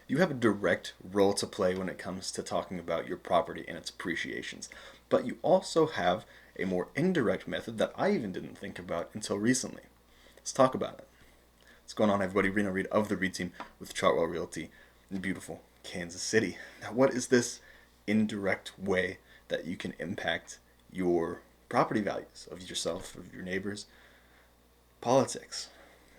You have a direct role to play when it comes to talking about your property and its appreciations. But you also have a more indirect method that I even didn't think about until recently. Let's talk about it. What's going on, everybody? Reno Reed of the Reed team with Chartwell Realty in beautiful Kansas City. Now, what is this indirect way that you can impact your property values of yourself, of your neighbors? Politics.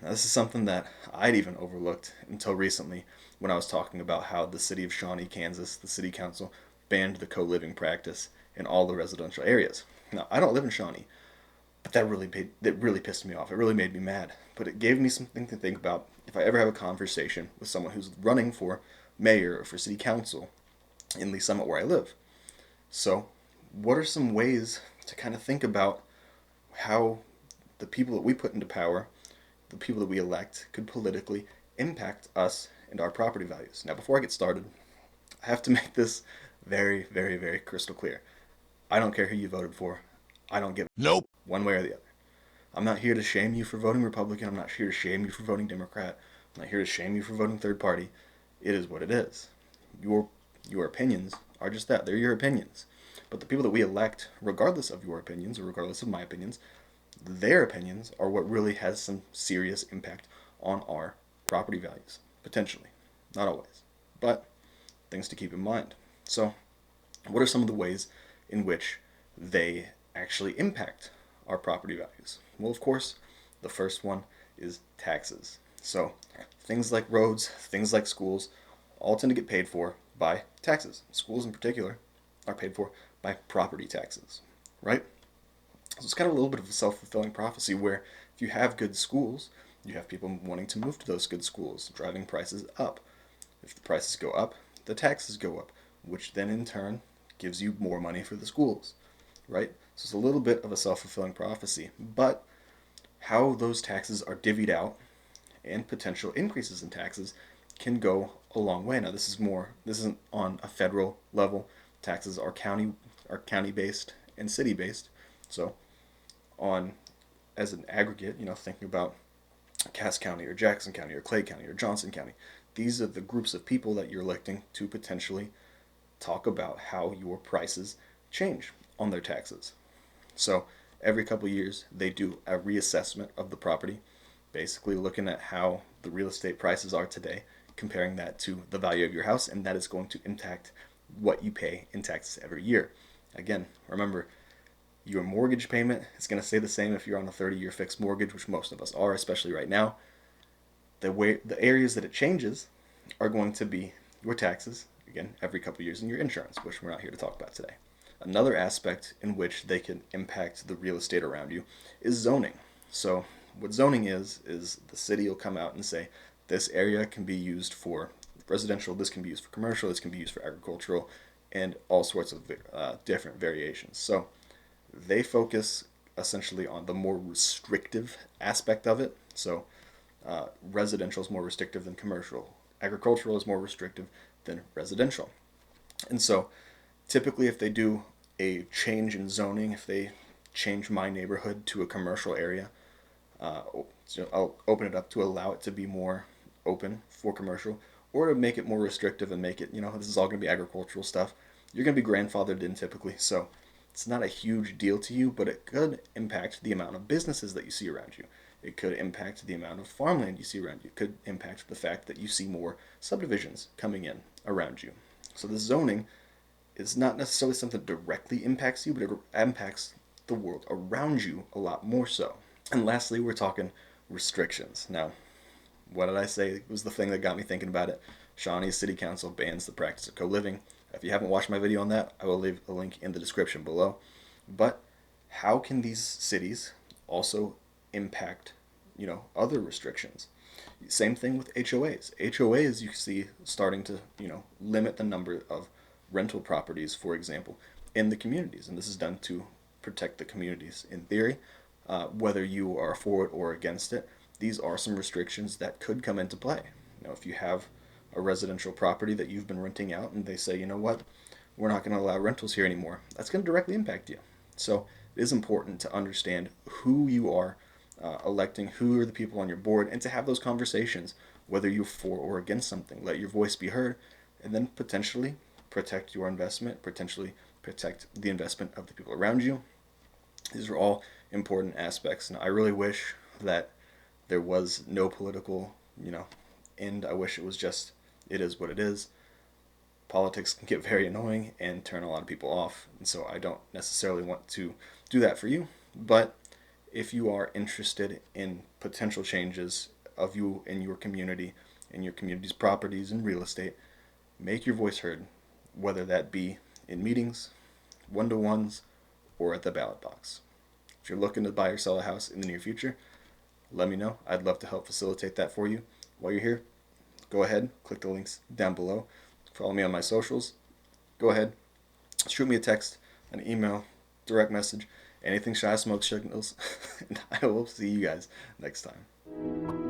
Now, this is something that I'd even overlooked until recently when I was talking about how the city of Shawnee, Kansas, the city council, banned the co-living practice in all the residential areas. Now, I don't live in Shawnee, but that really pissed me off. It really made me mad. But it gave me something to think about if I ever have a conversation with someone who's running for mayor or for city council in Lee Summit where I live. So, what are some ways to kind of think about how the people that we put into power, the people that we elect, could politically impact us and our property values? Now, before I get started, I have to make this very, very, very crystal clear. I don't care who you voted for. I don't give Nope. one way or the other. I'm not here to shame you for voting Republican. I'm not here to shame you for voting Democrat. I'm not here to shame you for voting third party. It is what it is. Your your opinions are just that. They're your opinions. But the people that we elect, regardless of your opinions or regardless of my opinions, their opinions are what really has some serious impact on our property values, potentially. Not always, but things to keep in mind. So, what are some of the ways in which they actually impact our property values? Well, of course, the first one is taxes. So, things like roads, things like schools, all tend to get paid for by taxes. Schools, in particular, are paid for by property taxes, right? So it's kind of a little bit of a self-fulfilling prophecy where if you have good schools, you have people wanting to move to those good schools, driving prices up. If the prices go up, the taxes go up, which then in turn gives you more money for the schools, right? So it's a little bit of a self-fulfilling prophecy, but how those taxes are divvied out and potential increases in taxes can go a long way. Now this isn't on a federal level. Taxes are county based and city based. So on as an aggregate, thinking about Cass County or Jackson County or Clay County or Johnson County, these are the groups of people that you're electing to potentially talk about how your prices change on their taxes. So every couple of years, they do a reassessment of the property, basically looking at how the real estate prices are today, comparing that to the value of your house, and that is going to impact what you pay in taxes every year. Again, remember, your mortgage payment is going to stay the same if you're on a 30-year fixed mortgage, which most of us are, especially right now. The areas that it changes are going to be your taxes, again, every couple of years, and your insurance, which we're not here to talk about today. Another aspect in which they can impact the real estate around you is zoning. So, what zoning is the city will come out and say, this area can be used for residential, this can be used for commercial, this can be used for agricultural, and all sorts of different variations. So, they focus essentially on the more restrictive aspect of it. So, residential is more restrictive than commercial. Agricultural is more restrictive than residential. And so, typically, if they do a change in zoning, if they change my neighborhood to a commercial area, uh, so I'll open it up to allow it to be more open for commercial, or to make it more restrictive and make it, this is all going to be agricultural stuff. You're going to be grandfathered in typically, so it's not a huge deal to you, but it could impact the amount of businesses that you see around you. It could impact the amount of farmland you see around you. It could impact the fact that you see more subdivisions coming in around you. So the zoning is not necessarily something that directly impacts you, but it impacts the world around you a lot more so. And lastly, we're talking restrictions. Now, what did I say was the thing that got me thinking about it? Shawnee's City Council bans the practice of co-living. If you haven't watched my video on that, I will leave a link in the description below. But how can these cities also impact, other restrictions? Same thing with HOAs. HOAs you see starting to, limit the number of rental properties, for example, in the communities. And this is done to protect the communities in theory. Whether you are for it or against it, these are some restrictions that could come into play. If you have a residential property that you've been renting out and they say, you know what, we're not going to allow rentals here anymore, that's going to directly impact you. So it is important to understand who you are electing, who are the people on your board, and to have those conversations whether you're for or against something. Let your voice be heard, and then potentially protect your investment, potentially protect the investment of the people around you. These are all important aspects, and I really wish that there was no political, end. I wish it was just, it is what it is. Politics can get very annoying and turn a lot of people off, and so I don't necessarily want to do that for you. But if you are interested in potential changes of you in your community, in your community's properties and real estate, make your voice heard, whether that be in meetings, one-to-ones, or at the ballot box. If you're looking to buy or sell a house in the near future, let me know. I'd love to help facilitate that for you. While you're here, go ahead, click the links down below. Follow me on my socials. Go ahead, shoot me a text, an email, direct message, anything shy smoke signals, and I will see you guys next time.